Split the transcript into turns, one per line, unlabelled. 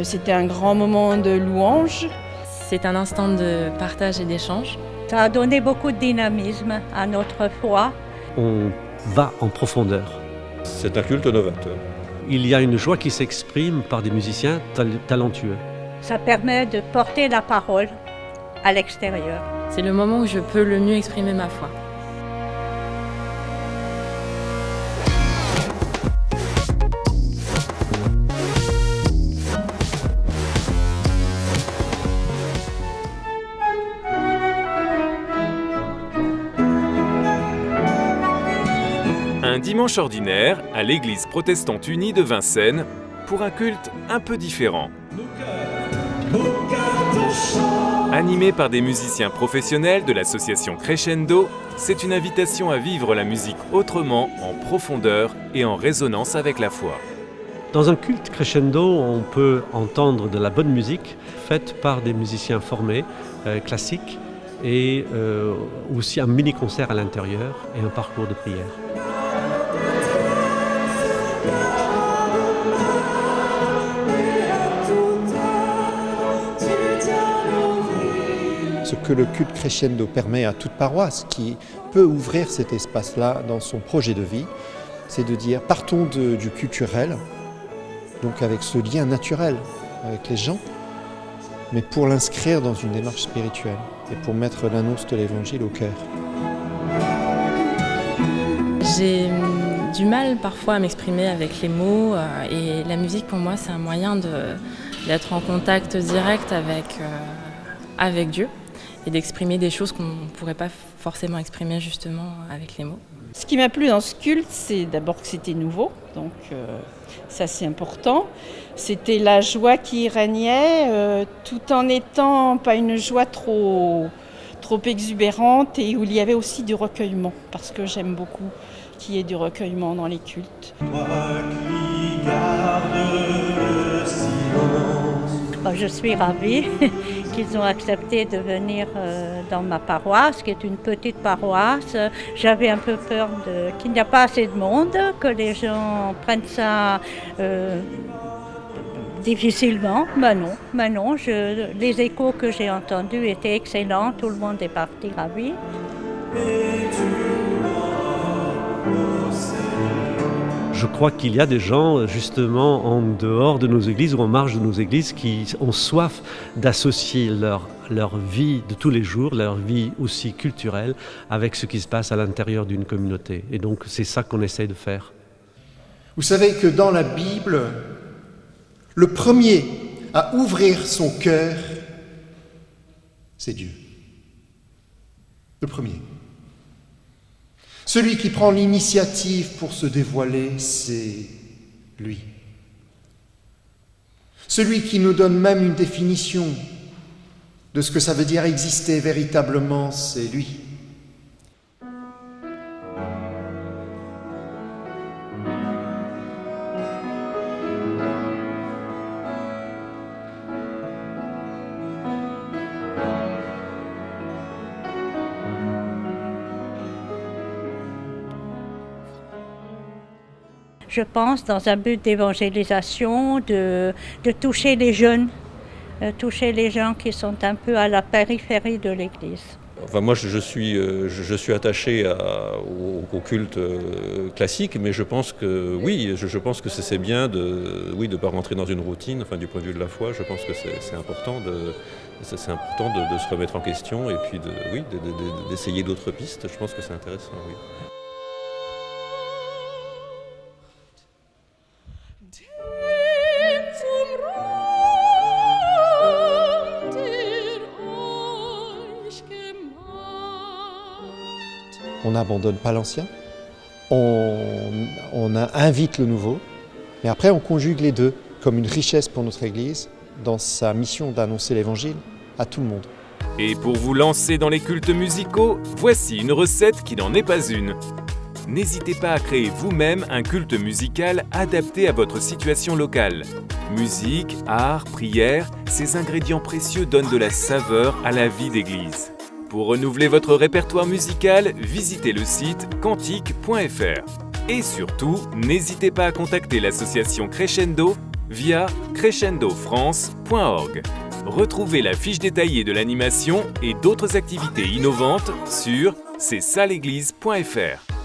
C'était un grand moment de louange.
C'est un instant de partage et d'échange.
Ça a donné beaucoup de dynamisme à notre foi.
On va en profondeur.
C'est un culte novateur.
Il y a une joie qui s'exprime par des musiciens talentueux.
Ça permet de porter la parole à l'extérieur.
C'est le moment où je peux le mieux exprimer ma foi.
Un dimanche ordinaire à l'église protestante unie de Vincennes pour un culte un peu différent. Animé par des musiciens professionnels de l'association Crescendo, c'est une invitation à vivre la musique autrement, en profondeur et en résonance avec la foi.
Dans un culte crescendo, on peut entendre de la bonne musique faite par des musiciens formés, classiques, et aussi un mini-concert à l'intérieur et un parcours de prière.
Ce que le culte crescendo permet à toute paroisse qui peut ouvrir cet espace-là dans son projet de vie, c'est de dire partons du culturel, donc avec ce lien naturel avec les gens, mais pour l'inscrire dans une démarche spirituelle et pour mettre l'annonce de l'évangile au cœur.
J'ai du mal parfois à m'exprimer avec les mots et la musique pour moi c'est un moyen d'être en contact direct avec Dieu et d'exprimer des choses qu'on ne pourrait pas forcément exprimer justement avec les mots.
Ce qui m'a plu dans ce culte, c'est d'abord que c'était nouveau, donc ça c'est important. C'était la joie qui régnait, tout en étant pas une joie trop exubérante et où il y avait aussi du recueillement, parce que j'aime beaucoup qu'il y ait du recueillement dans les cultes.
Je suis ravie qu'ils ont accepté de venir dans ma paroisse, qui est une petite paroisse. J'avais un peu peur qu'il n'y a pas assez de monde, que les gens prennent ça difficilement. Mais non, les échos que j'ai entendus étaient excellents, tout le monde est parti ravi.
Je crois qu'il y a des gens, justement, en dehors de nos églises ou en marge de nos églises qui ont soif d'associer leur vie de tous les jours, leur vie aussi culturelle, avec ce qui se passe à l'intérieur d'une communauté. Et donc, c'est ça qu'on essaie de faire.
Vous savez que dans la Bible, le premier à ouvrir son cœur, c'est Dieu. Le premier. Celui qui prend l'initiative pour se dévoiler, c'est lui. Celui qui nous donne même une définition de ce que ça veut dire exister véritablement, c'est lui.
Je pense, dans un but d'évangélisation, de toucher les jeunes, toucher les gens qui sont un peu à la périphérie de l'Église.
Enfin, moi, je suis attaché au culte classique, mais je pense que oui, je pense que c'est bien de pas rentrer dans une routine. Enfin, du point de vue de la foi, je pense que c'est important de se remettre en question et puis d'essayer d'autres pistes. Je pense que c'est intéressant. Oui.
On n'abandonne pas l'ancien, on invite le nouveau, mais après on conjugue les deux comme une richesse pour notre Église dans sa mission d'annoncer l'Évangile à tout le monde.
Et pour vous lancer dans les cultes musicaux, voici une recette qui n'en est pas une. N'hésitez pas à créer vous-même un culte musical adapté à votre situation locale. Musique, art, prière, ces ingrédients précieux donnent de la saveur à la vie d'église. Pour renouveler votre répertoire musical, visitez le site cantique.fr. Et surtout, n'hésitez pas à contacter l'association Crescendo via crescendofrance.org. Retrouvez la fiche détaillée de l'animation et d'autres activités innovantes sur cestsalleglise.fr.